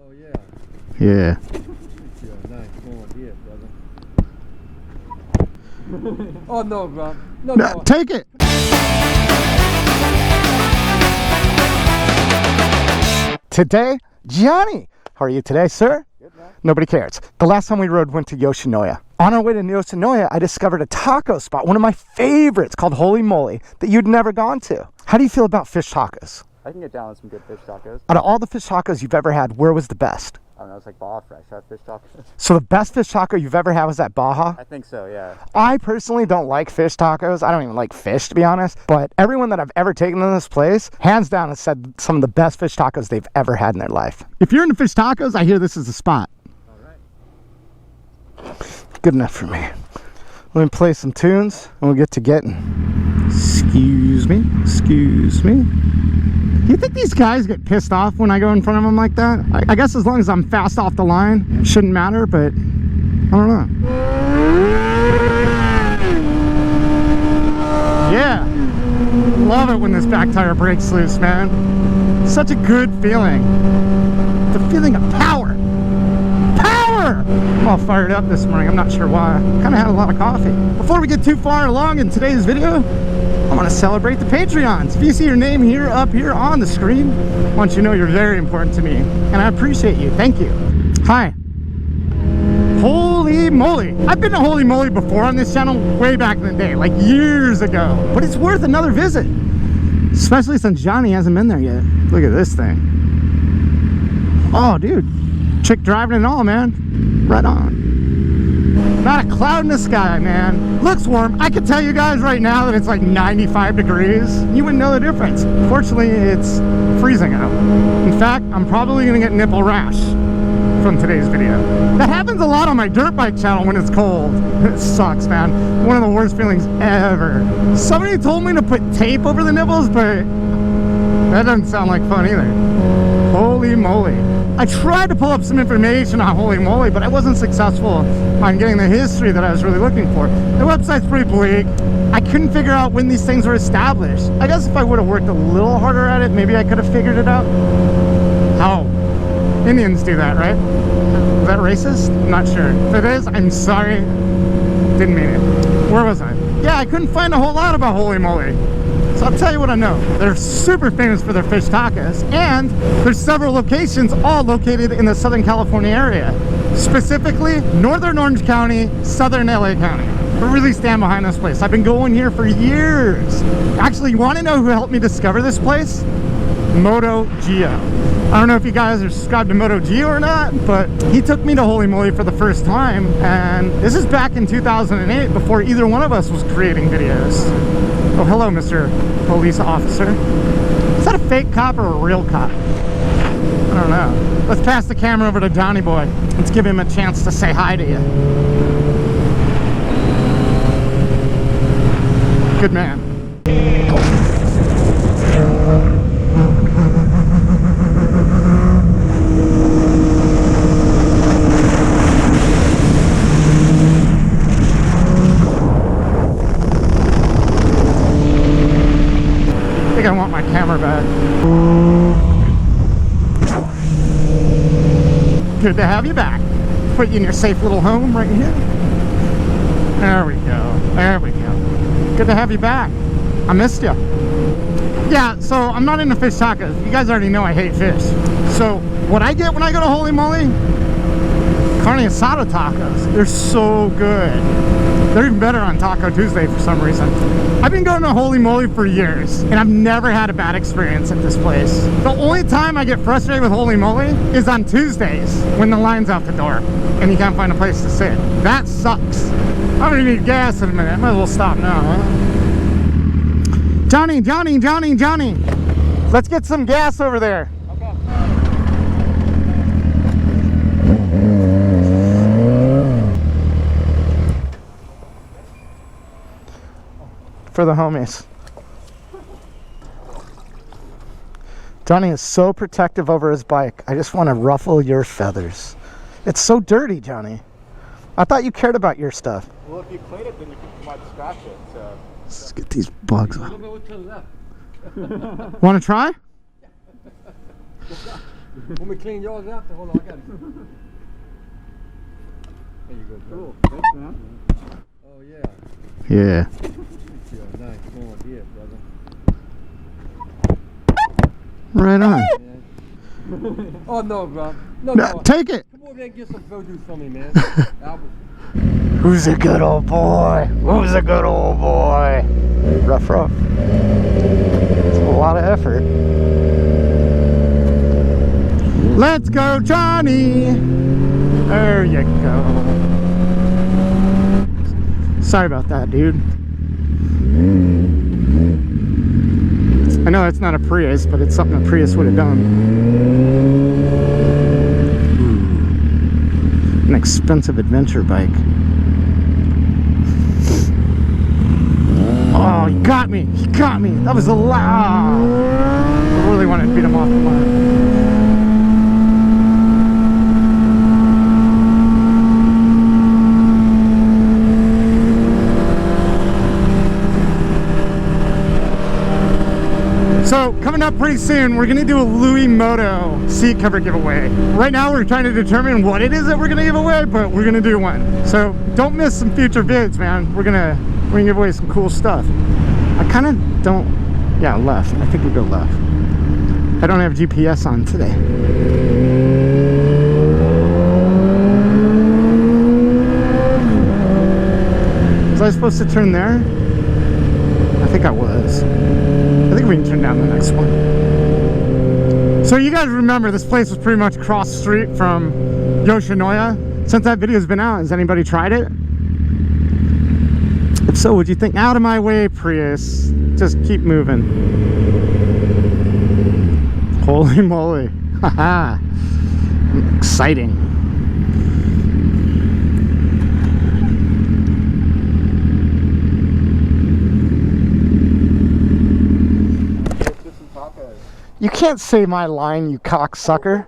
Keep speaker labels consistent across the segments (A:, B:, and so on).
A: Oh yeah.
B: Yeah.
A: You're a nice going here, brother. Oh no, bro. No, no.
B: Take it. Today, Johnny. How are you today, sir?
A: Good, man.
B: Nobody cares. The last time we rode went to Yoshinoya. On our way to Yoshinoya, I discovered a taco spot, one of my favorites, called Holy Moly, that you'd never gone to. How do you feel about fish tacos?
A: I can get down on some good fish tacos.
B: Out of all the fish tacos you've ever had, where was the best?
A: I don't know, it's like Baja Fresh. I have fish tacos.
B: So the best fish taco you've ever had was at Baja?
A: I think so, yeah.
B: I personally don't like fish tacos. I don't even like fish, to be honest. But everyone that I've ever taken to this place, hands down, has said some of the best fish tacos they've ever had in their life. If you're into fish tacos, I hear this is the spot.
A: All right.
B: Good enough for me. Let me play some tunes and we'll get to getting. Excuse me. Excuse me. Do you think these guys get pissed off when I go in front of them like that? I guess as long as I'm fast off the line, it shouldn't matter, but I don't know. Yeah. Love it when this back tire breaks loose, man. Such a good feeling. The feeling of power. Power! I'm all fired up this morning. I'm not sure why. Kind of had a lot of coffee. Before we get too far along in today's video, I want to celebrate the Patreons. If you see your name here, up here on the screen, I want you to know you're very important to me. And I appreciate you. Thank you. Hi. Holy moly. I've been to Holy Moly before on this channel way back in the day, like years ago. But it's worth another visit. Especially since Johnny hasn't been there yet. Look at this thing. Oh, dude. Chick driving and all, man. Right on. Not a cloud in the sky, man. Looks warm. I can tell you guys right now that it's like 95 degrees. You wouldn't know the difference. Fortunately, it's freezing out. In fact, I'm probably gonna get nipple rash from today's video. That happens a lot on my dirt bike channel when it's cold. It sucks, man. One of the worst feelings ever. Somebody told me to put tape over the nipples, but that doesn't sound like fun either. Holy moly. I tried to pull up some information on Holy Moly, but I wasn't successful on getting the history that I was really looking for. The website's pretty bleak. I couldn't figure out when these things were established. I guess if I would have worked a little harder at it, maybe I could have figured it out. Oh, Indians do that, right? Is that racist? I'm not sure. If it is, I'm sorry. Didn't mean it. Where was I? Yeah, I couldn't find a whole lot about Holy Moly. So I'll tell you what I know. They're super famous for their fish tacos, and there's several locations all located in the Southern California area. Specifically, Northern Orange County, Southern LA County. I really stand behind this place. I've been going here for years. Actually, you want to know who helped me discover this place? Moto Geo. I don't know if you guys are subscribed to Moto Geo or not, but he took me to Holy Moly for the first time, and this is back in 2008 before either one of us was creating videos. Oh, hello, Mr. Police Officer. Is that a fake cop or a real cop? I don't know. Let's pass the camera over to Johnny Boy. Let's give him a chance to say hi to you. Good man. I think I want my camera back. Good to have you back. Put you in your safe little home right here. There we go. There we go. Good to have you back. I missed you. Yeah, so I'm not into fish tacos. You guys already know I hate fish. So what I get when I go to Holy Moly? Carne asada tacos. They're so good. They're even better on Taco Tuesday for some reason. I've been going to Holy Moly for years, and I've never had a bad experience at this place. The only time I get frustrated with Holy Moly is on Tuesdays, when the line's out the door, and you can't find a place to sit. That sucks. I'm gonna need gas in a minute. I might as well stop now, huh? Johnny, Johnny, Johnny, Johnny. Let's get some gas over there.
A: Okay.
B: For the homies. Johnny is so protective over his bike. I just want to ruffle your feathers. It's so dirty, Johnny. I thought you cared about your stuff.
A: Well, if you clean it, then you might scratch it. So.
B: Let's get these bugs
A: A
B: off.
A: little bit to the left.
B: Want to try?
C: Want me to clean yours after? Hold on, I got it. There you go, brother.
A: Cool. Thanks, man.
C: Oh, yeah.
B: Yeah.
C: You're a nice going here, brother.
B: Right on.
C: Man. Oh, no, bro. No,
B: No, take it.
C: Come over there and get some produce for me, man. Albert.
B: Who's a good old boy? Who's a good old boy? Rough, rough. It's a lot of effort. Let's go, Johnny. There you go. Sorry about that, dude. I know it's not a Prius, but it's something a Prius would have done. An expensive adventure bike. Oh, he got me. He got me. That was a loud. I really wanted to beat him off the line. So, coming up pretty soon, we're going to do a LUIMOTO seat cover giveaway. Right now, we're trying to determine what it is that we're going to give away, but we're going to do one. So, don't miss some future vids, man. We're gonna give away some cool stuff. I kind of don't... Yeah, left. I think we go left. I don't have GPS on today. Was I supposed to turn there? I think I was. I think we can turn down the next one. So you guys remember this place was pretty much across the street from Yoshinoya. Since that video's been out, has anybody tried it? If so, what'd you think? Out of my way, Prius. Just keep moving. Holy moly. Haha. Exciting. You can't say my line, you cocksucker.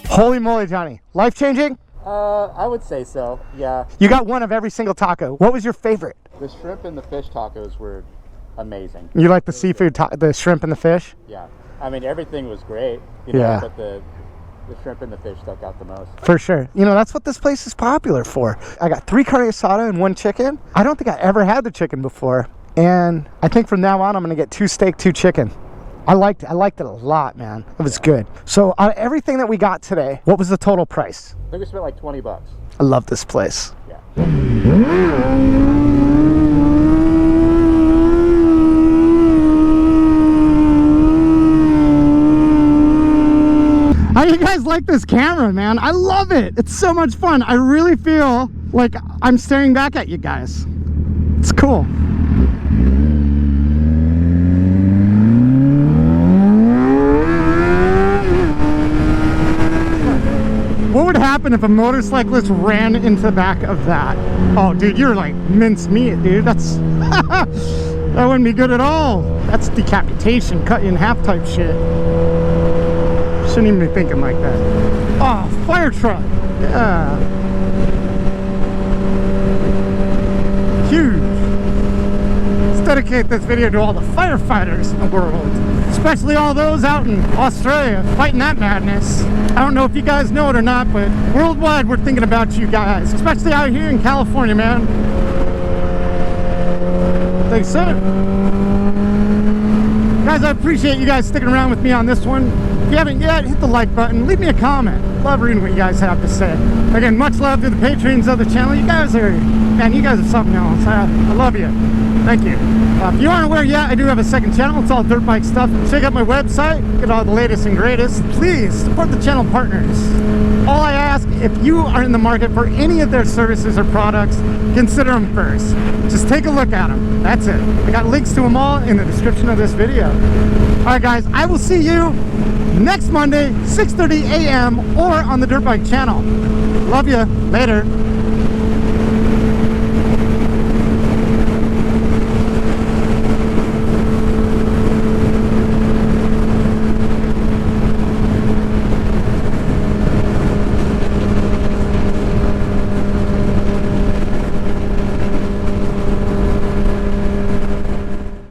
B: Holy moly, Johnny. Life-changing?
A: I would say so, yeah.
B: You got one of every single taco. What was your favorite?
A: The shrimp and the fish tacos were amazing.
B: You like the seafood, the shrimp and the fish?
A: Yeah. I mean, everything was great, you know,
B: Yeah.
A: but the shrimp and the fish stuck out the most.
B: For sure. You know, that's what this place is popular for. I got 3 carne asada and 1 chicken. I don't think I ever had the chicken before. And I think from now on, I'm going to get 2 steak, 2 chicken. I liked it a lot, man. It was good. So out of everything that we got today, what was the total price?
A: I think we spent like 20 bucks.
B: I love this place.
A: Yeah.
B: How do you guys like this camera, man? I love it. It's so much fun. I really feel like I'm staring back at you guys. It's cool. What would happen if a motorcyclist ran into the back of that? Oh, dude, you're like mince meat, dude. That's that wouldn't be good at all. That's decapitation, cut you in half type shit. Shouldn't even be thinking like that. Oh, fire truck. Yeah. Huge. Let's dedicate this video to all the firefighters in the world. Especially all those out in Australia fighting that madness. I don't know if you guys know it or not, but worldwide we're thinking about you guys. Especially out here in California, man. Thanks, sir. Guys, I appreciate you guys sticking around with me on this one. If you haven't yet, hit the like button. Leave me a comment. Love reading what you guys have to say. Again, much love to the patrons of the channel. You guys are, man, you guys are something else. I love you. Thank you. If you aren't aware yet, I do have a second channel. It's all dirt bike stuff. Check out my website. Get all the latest and greatest. Please support the channel partners. All I ask, if you are in the market for any of their services or products, consider them first. Just take a look at them. That's it. I got links to them all in the description of this video. All right, guys, I will see you next Monday, 6:30 a.m. or on the Dirt Bike channel. Love you. Later.